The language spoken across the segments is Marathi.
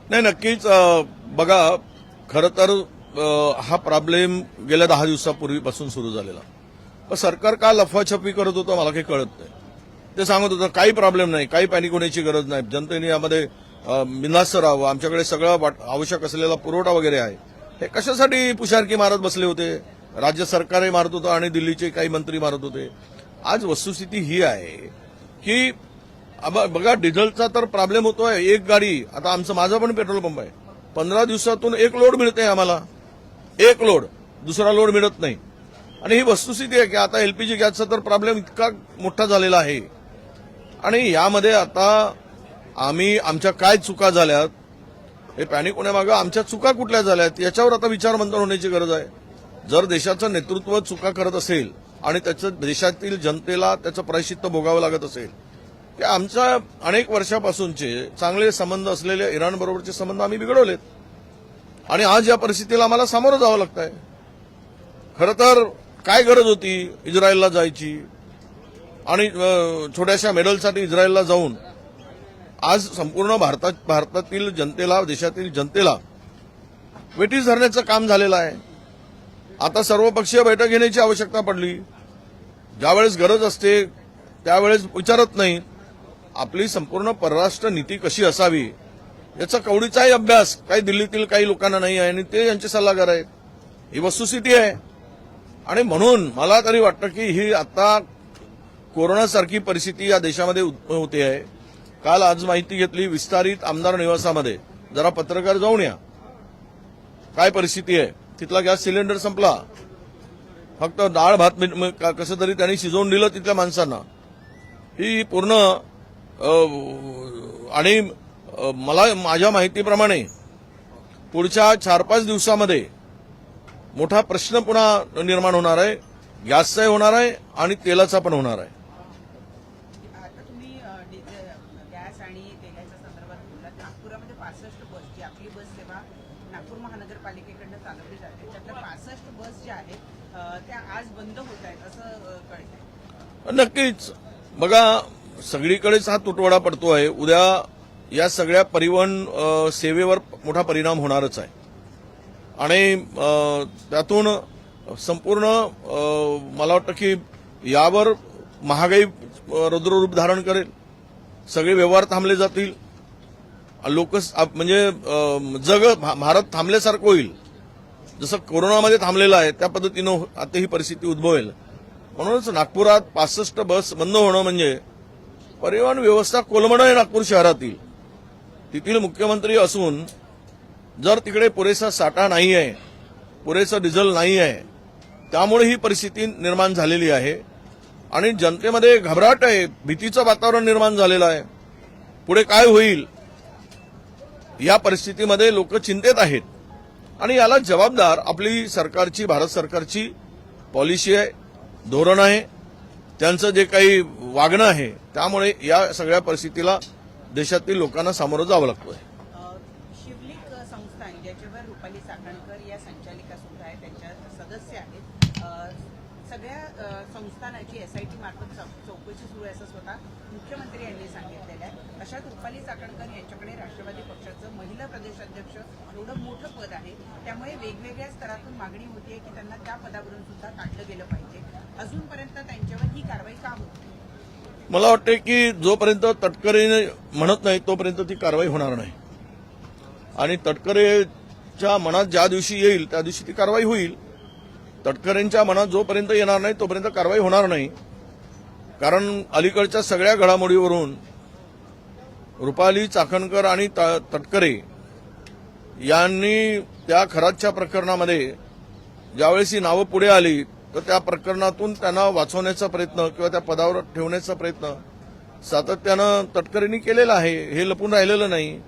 नाही, नक्कीच बघा, खरं तर हा प्रॉब्लेम गेल्या 10 दिवसापूर्वीपासून सुरू झालेला. पण सरकार का लफाछपी करत होतं मला काही कळत नाही. ते सांगत होतं काही प्रॉब्लेम नाही, काही पॅनिक होण्याची गरज नाही, जनतेने यामध्ये बिनधास्त राहावं, आमच्याकडे सगळं आवश्यक असलेला पुरवठा वगैरे आहे. हे कशासाठी पुशारकी मारत बसले होते? राज्य सरकारही मारत होतं आणि दिल्लीचे काही मंत्री मारत होते. आज वस्तुस्थिती ही आहे की बघा, डिझेलचा तर प्रॉब्लेम होतोय. एक गाडी, आता माझा पण पेट्रोल पंप आहे, 15 दिवसातून एक लोड मिळते आम्हाला, एक लोड, दुसरा लोड मिळत नाही. आणि ही वस्तुस्थिती आहे की आता एलपीजी गॅसचा तर प्रॉब्लेम इतका मोठा झालेला आहे. आणि यामध्ये आता आमच्या काय चुका झाल्यात, हे पॅनिक होण्यामागं आमच्या चुका कुठल्या झाल्यात याच्यावर आता विचारमंथन होण्याची गरज आहे. जर देशाचं नेतृत्व चुका करत असेल आणि त्याचं देशातील जनतेला त्याचं प्रायश्चित्त भोगावं लागत असेल, की आमच्या अनेक वर्षापासूनचे चांगले संबंध असलेले इराणबरोबरचे संबंध आम्ही बिघडवलेत आणि आज या परिस्थितीला आम्हाला सामोरं जावं लागतंय. खरं तर काय गरज होती इस्रायलला जायची आणि छोट्याशा मेडलसाठी इस्रायलला जाऊन आज संपूर्ण भारतातील जनतेला, देशातील जनतेला वेठीस धरण्याचं काम झालेलं आहे. आता सर्वपक्षीय बैठक घेण्याची आवश्यकता पडली. ज्यावेळेस गरज असते त्यावेळेस विचारत नाही. आपली संपूर्ण परराष्ट्र नीती कशी असावी याचा कवडीचाही अभ्यास काही दिल्लीतील काही लोकांना नाही आहे आणि ते यांचे सल्लागार आहेत. ही वस्तुस्थिती आहे. आणि म्हणून मला तरी वाटतं की ही आता कोरोनासारखी परिस्थिती या देशामध्ये उद्भव होते आहे. काल आज माहिती घेतली विस्तारित आमदार निवासामध्ये, जरा पत्रकार जाऊन या, काय परिस्थिती आहे. तिथला गॅस सिलेंडर संपला, फक्त डाळ भात कसं तरी त्यांनी शिजवून दिलं तिथल्या माणसांना. ही पूर्ण आणि माझ्या माहितीप्रमाणे पुढच्या 4-5 दिवसामध्ये मोठा प्रश्न पुन्हा निर्माण होणार आहे. गॅसचाही होणार आहे आणि तेलाचा पण होणार आहे. आता तुम्ही गॅस आणि तेलाच्या संदर्भात बोललात. नागपुरामध्ये 65 बस, जी आपली बस सेवा नागपूर महानगरपालिकेकडनं चालवली जाते, त्यातल्या 65 बस ज्या आहेत त्या आज बंद होत आहेत असं कळतंय. नक्कीच बघा, सगळीकडेच हा तुटवडा पडतो आहे. उद्या या सगळ्या परिवहन सेवेवर मोठा परिणाम होणारच आहे आणि त्यातून संपूर्ण मला वाटतं की यावर महागाई रुद्ररूप धारण करेल. सगळे व्यवहार थांबले जातील. लोक म्हणजे भारत थांबल्यासारखं होईल. जसं कोरोनामध्ये थांबलेलं आहे त्या पद्धतीनं आता ही परिस्थिती उद्भवेल. म्हणूनच नागपुरात 65 बस बंद होणं म्हणजे परिवहन व्यवस्था कोलमडणं आहे. नागपूर शहरातील तिथील मुख्यमंत्री असून जर तिकडे पुरेसा साठा नाही आहे, पुरेसं डिझेल नाही आहे, त्यामुळे ही परिस्थिती निर्माण झालेली आहे आणि जनतेमध्ये घबराट आहे, भीतीचं वातावरण निर्माण झालेलं आहे. पुढे काय होईल या परिस्थितीमध्ये लोक चिंतेत आहेत आणि याला जबाबदार आपली सरकारची, भारत सरकारची पॉलिसी आहे, धोरण आहे, त्यांचं जे काही वागणं आहे. त्यामुळे या सगळ्या परिस्थितीला देशातील लोकांना सामोरं जावं लागतंय. शिवलिक संस्थान, ज्याच्यावर रुपाली चाकणकर या संचालिका सुद्धा आहेत, त्यांच्या सदस्य आहेत. सगळ्या संस्थानाची एसआयटी मार्फत चौकशी सुरू आहे असं स्वतः मुख्यमंत्री यांनी सांगितलेलं आहे. अशात रुपाली चाकणकर यांच्याकडे राष्ट्रवादी पक्षाचं महिला प्रदेशाध्यक्ष एवढं मोठं पद आहे, त्यामुळे वेगवेगळ्या स्तरातून मागणी होतीये की त्यांना त्या पदावरून सुद्धा काढलं गेलं पाहिजे. अजूनपर्यंत त्यांच्यावर ही कारवाई का होत नाही? मला वाटते की जोपर्यंत तटकरे म्हणत नाही तोपर्यंत ती कारवाई होणार नाही आणि तटकरेच्या मनात ज्या दिवशी येईल त्या दिवशी ती कारवाई होईल. तटकरेंच्या मनात जोपर्यंत येणार नाही तोपर्यंत कारवाई होणार नाही. कारण अलीकडच्या सगळ्या घडामोडीवरून रुपाली चाकणकर आणि तटकरे यांनी त्या खरातच्या प्रकरणामध्ये ज्यावेळेस ही नावं पुढे आली तर त्या प्रकरणातून त्यांना वाचवण्याचा प्रयत्न किंवा त्या पदावर ठेवण्याचा प्रयत्न सातत्यानं तटकरेंनी केलेला आहे. हे लपून राहिलेलं नाही.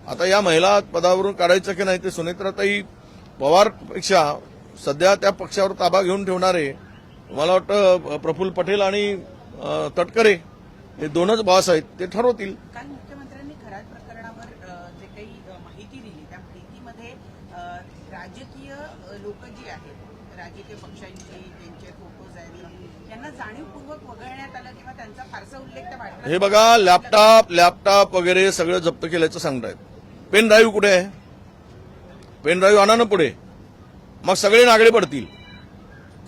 आता या महिला पदावरून काढायचं की नाही ते सुनेत्राताई पवारपेक्षा सध्या त्या पक्षावर ताबा घेऊन ठेवणारे मला वाटतं प्रफुल्ल पटेल आणि तटकरे हे दोनच बॉस आहेत, ते ठरवतील. काल मुख्यमंत्र्यांनी खरात प्रकरणावर जे काही माहिती दिली त्या माहितीमध्ये राजकीय लोक जी आहेत, राजकीय पक्षांची त्यांचे फोटोज आहेत, त्यांना जाणीवपूर्वक वगळण्यात आलं किंवा त्यांचा फारसा उल्लेख त्या वाटला. हे बघा, लॅपटॉप वगैरे सगळं जप्त केल्याचं सांगतायत. पेन ड्राईव्ह कुठे आहे? पेन ड्राईव्ह आणा ना पुढे, मग सगळे नागडे पडतील,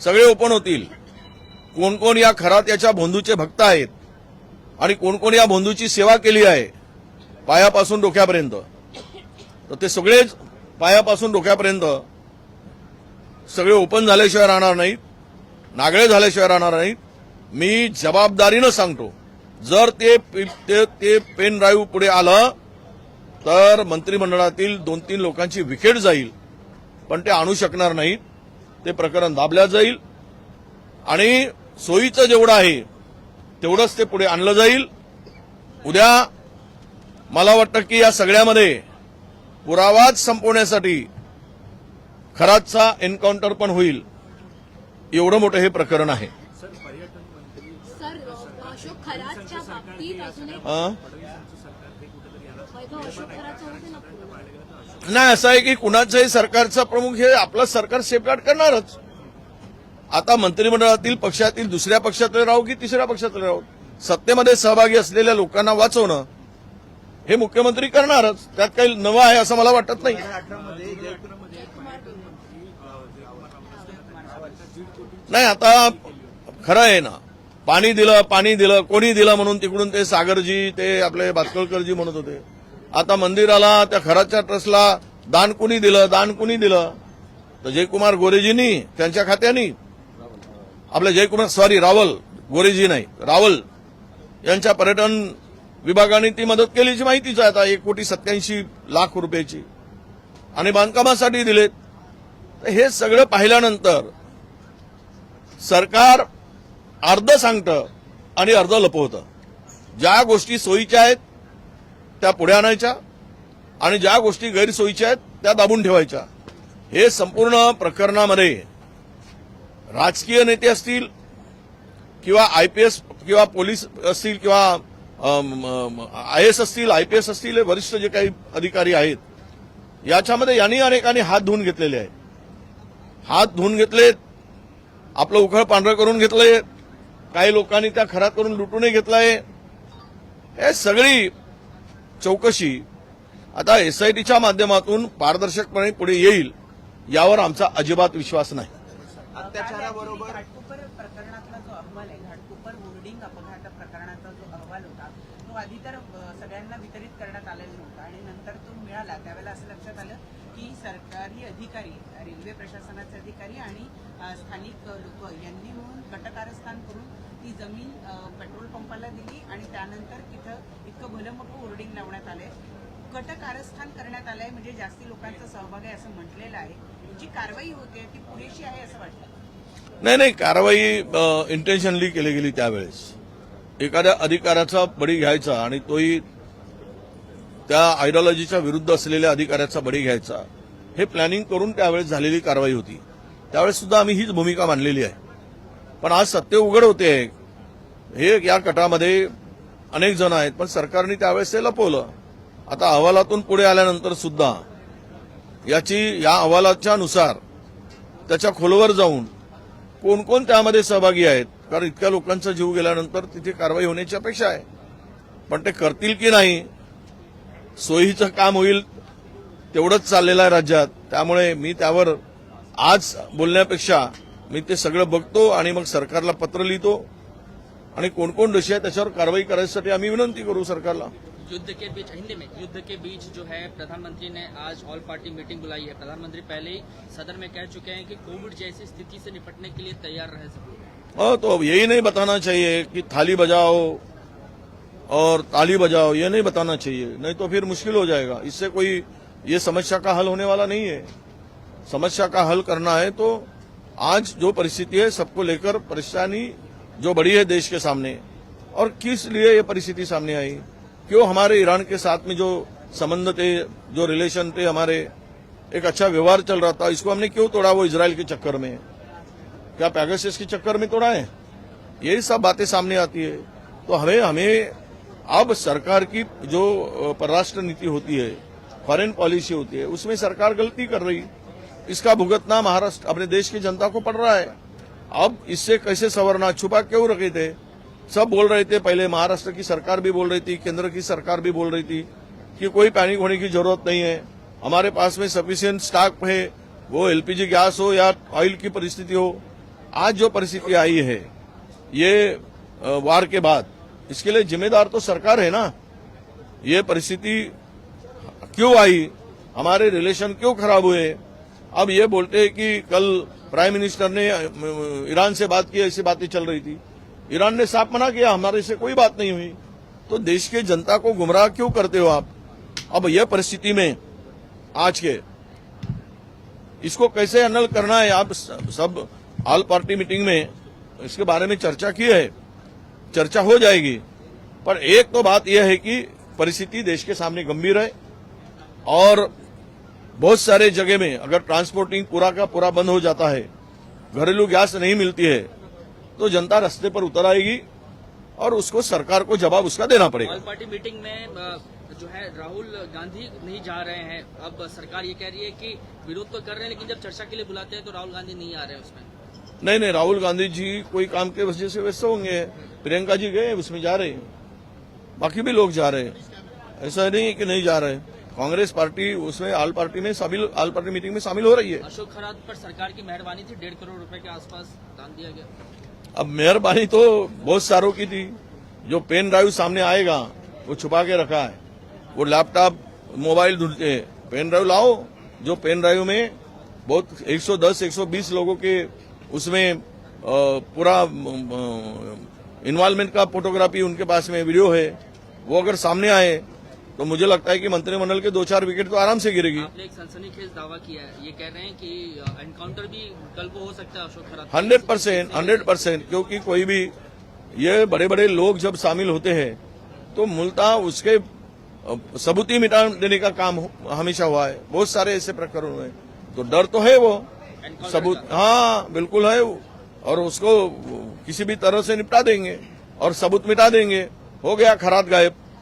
सगळे ओपन होतील. कोण कोण या खरात याच्या भोंदूचे भक्त आहेत आणि कोण कोण या भोंदूची सेवा केली आहे पायापासून डोक्यापर्यंत, तर ते सगळेच पायापासून डोक्यापर्यंत सगळे ओपन झाल्याशिवाय राहणार नाहीत, नागळे झाल्याशिवाय राहणार नाहीत. मी जबाबदारीनं सांगतो, जर ते पेन ड्राईव्ह पुढे आलं तर मंत्रिमंडळातील 2-3 लोकांची विकेट जाईल, पण ते आणू शकणार नाहीत. ते प्रकरण दाबल्या जाईल आणि सोयीचं जेवढं आहे तेवढंच ते पुढे आणलं जाईल. उद्या मला वाटतं की या सगळ्यामध्ये पुरावाच संपवण्यासाठी खरातचा एन्काउंटर पण होईल, एवढं मोठं हे प्रकरण आहे. सर अशोक खरातच्या बाबतीत अजून एक वैभव अशोक खरातचं होते ना पूर्ण. नाही, असं आहे की कुणाचंही सरकारचा प्रमुख हे आपलं सरकार सेफगार्ड करणारच. आता मंत्रिमंडळातील पक्षातील दुसऱ्या पक्षातले राहू की तिसऱ्या पक्षातले राहू, सत्तेमध्ये सहभागी असलेल्या लोकांना वाचवणं हे मुख्यमंत्री करणारच. त्यात काही नवं आहे असं मला वाटत नाही. नाही, आता खरं आहे ना, पाणी दिलं कोणी दिलं म्हणून तिकडून ते सागरजी, ते आपले भातकळकरजी म्हणत होते. आता मंदिराला त्या खराच्या ट्रस्टला दान कुणी दिलं? तर जयकुमार गोरेजींनी त्यांच्या खात्यानी, आपले रावल, गोरेजी नाही, रावल यांच्या पर्यटन विभागाने ती मदत केल्याची माहितीच आहे. आता 1,87,00,000 रुपयाची आणि बांधकामासाठी दिलेत. तर हे सगळं पाहिल्यानंतर सरकार अर्ध सांगतं आणि अर्ध लपवतं. ज्या गोष्टी सोयीच्या आहेत त्या पुढे आणायच्या आणि ज्या गोष्टी गैरसोयीच्या आहेत त्या दाबून ठेवायच्या. हे संपूर्ण प्रकरणामध्ये राजकीय नेते असतील किंवा आयपीएस किंवा पोलीस असतील किंवा IAS असतील, IPS असतील, हे वरिष्ठ जे काही अधिकारी आहेत, याच्यामध्ये यांनी अनेकांनी हात धुवून घेतलेले आहेत. हात धुवून घेतलेत, आपलं उखळ पांढरं करून घेतलंय, काही लोकांनी त्या खरात करून लुटूनही घेतलाय. हे सगळी चौकशी आता SITच्या माध्यमातून पारदर्शकपणे पुढे येईल यावर आमचा अजिबात विश्वास नाही. अत्याचाराबरोबर घाटकोपर प्रकरणातला जो अहवाल आहे, घाटकोपर होर्डिंग अपघात प्रकरणाचा जो अहवाल होता, तो आधी तर सगळ्यांना वितरित करण्यात आलेला नव्हता आणि नंतर तो मिळाला. त्यावेळेला असं लक्षात आलं की सरकारी अधिकारी, रेल्वे प्रशासनाचे अधिकारी आणि स्थानिक लोक यांनी मिळून गटकारस्थान करून ती जमीन पेट्रोल पंपाला दिली आणि त्यानंतर तिथं इतकं भलं मोठं होर्डिंग लावण्यात आलंय. गटकारस्थान करण्यात आलंय म्हणजे जास्ती लोकांचा सहभाग आहे असं म्हटलेलं आहे. जी कारवाई होते ती पुरेशी आहे असं वाटतं? नाही, कारवाई इंटेन्शनली केली गेली. त्यावेळेस एखाद्या अधिकाऱ्याचा बळी घ्यायचा आणि तोही त्या आयडिओलॉजीच्या विरुद्ध असलेल्या अधिकाऱ्याचा बळी घ्यायचा, हे प्लॅनिंग करून त्यावेळेस झालेली कारवाई होती. त्यावेळेस सुद्धा आम्ही हीच भूमिका मांडलेली आहे. पण आज सत्य उघड होते, हे या गटामध्ये अनेक जण आहेत, पण सरकारने त्यावेळेस ते लपवलं. आता अहवालातून पुढे आल्यानंतर सुद्धा या अहवालाच्या नुसार त्याच्या खोलवर जाऊन कोण कोण त्यामध्ये सहभागी आहेत, कारण इतक्या लोकांचा जीव गेल्यानंतर तिथे कारवाई होण्याची अपेक्षा आहे. पण ते करतील की नाही, सोयीचं काम होईल तेवढंच चाललेलं आहे राज्यात. त्यामुळे मी त्यावर आज बोलण्यापेक्षा मी ते सगळं बघतो आणि मग सरकारला पत्र लिहितो आणि कोण कोण दोषी आहे त्याच्यावर कारवाई करायसाठी आम्ही विनंती करू सरकारला. युद्ध के बीच, हिंदी में, युद्ध के बीच जो है प्रधानमंत्री ने आज ऑल पार्टी मीटिंग बुलाई है. प्रधानमंत्री पहले ही सदन में कह चुके हैं कि कोविड जैसी स्थिति से निपटने के लिए तैयार रहे सब. तो अब यही नहीं बताना चाहिए कि थाली बजाओ और ताली बजाओ, ये नहीं बताना चाहिए, नहीं तो फिर मुश्किल हो जाएगा. इससे कोई ये समस्या का हल होने वाला नहीं है. समस्या का हल करना है तो आज जो परिस्थिति है सबको लेकर परेशानी जो बड़ी है देश के सामने, और किस लिए ये परिस्थिति सामने आई, क्यों हमारे ईरान के साथ में जो संबंध थे, जो रिलेशन थे, हमारे एक अच्छा व्यवहार चल रहा था, इसको हमने क्यों तोड़ा? वो इजराइल के चक्कर में, क्या पैगासस के चक्कर में तोड़ा है? यही सब बातें सामने आती है. तो हमें अब सरकार की जो परराष्ट्र नीति होती है, फॉरेन पॉलिसी होती है, उसमें सरकार गलती कर रही, इसका भुगतना महाराष्ट्र अपने देश की जनता को पड़ रहा है. अब इससे कैसे संवरना, छुपा क्यों रखे थे? सब बोल रहे थे, पहले महाराष्ट्र की सरकार भी बोल रही थी, केंद्र की सरकार भी बोल रही थी कि कोई पैनिक होने की जरूरत नहीं है, हमारे पास में सफिशिएंट स्टॉक है, वो एलपीजी गैस हो या ऑयल की परिस्थिति हो। आज जो परिस्थिति आई है ये वार के बाद, इसके लिए जिम्मेदार तो सरकार है ना। ये परिस्थिति क्यों आई, हमारे रिलेशन क्यों खराब हुए। अब ये बोलते हैं कि कल प्राइम मिनिस्टर ने ईरान से बात की, ऐसी बातें चल रही थी। ईरान ने साफ मना किया, हमारे से कोई बात नहीं हुई। तो देश के जनता को गुमराह क्यों करते हो आप। अब यह परिस्थिति में आज के इसको कैसे हैंडल करना है, आप सब ऑल पार्टी मीटिंग में इसके बारे में चर्चा की है, चर्चा हो जाएगी। पर एक तो बात यह है कि परिस्थिति देश के सामने गंभीर है और बहुत सारे जगह में अगर ट्रांसपोर्टिंग पूरा का पूरा बंद हो जाता है, घरेलू गैस नहीं मिलती है, तो जनता रास्ते पर उतर आएगी और उसको सरकार को जवाब उसका देना पड़ेगा। ऑल पार्टी मीटिंग में जो है राहुल गांधी नहीं जा रहे हैं। अब सरकार ये कह रही है कि विरोध तो कर रहे हैं, लेकिन जब चर्चा के लिए बुलाते हैं तो राहुल गांधी नहीं आ रहे हैं उसमें। नहीं, राहुल गांधी जी कोई काम के वजह से व्यस्त होंगे। प्रियंका जी गए, उसमें जा रहे हैं, बाकी भी लोग जा रहे हैं, ऐसा नहीं है कि नहीं जा रहे। कांग्रेस पार्टी उसमें ऑल पार्टी मीटिंग में शामिल हो रही है। अशोक खरात पर सरकार की मेहरबानी थी, 1.5 करोड़ रुपए के आसपास दान दिया गया। अब मेहरबानी तो बहुत सारों की थी। जो पेन ड्राइव सामने आएगा वो छुपा के रखा है, वो लैपटॉप मोबाइल ढूंढते हैं, पेन ड्राइव लाओ। जो पेन ड्राइव में बहुत 110-120 लोगों के उसमें पूरा इन्वॉल्वमेंट का फोटोग्राफी उनके पास में वीडियो है, वो अगर सामने आए तो मुझे लगता है कि मंत्रिमंडल के 2-4 विकेट तो आराम से गिरेगी। आपने एक सनसनीखेज दावा किया है, ये कह रहे हैं कि एनकाउंटर भी कल को हो सकता है अशोक खरात। 100%, क्योंकि कोई भी ये बड़े बड़े लोग जब शामिल होते हैं तो मूलतः उसके सबूत ही मिटा देने का काम हमेशा हुआ है। बहुत सारे ऐसे प्रकरण हुए, तो डर तो है वो सबूत, हाँ बिल्कुल है, और उसको किसी भी तरह से निपटा देंगे और सबूत मिटा देंगे। हो गया, खरात गायब।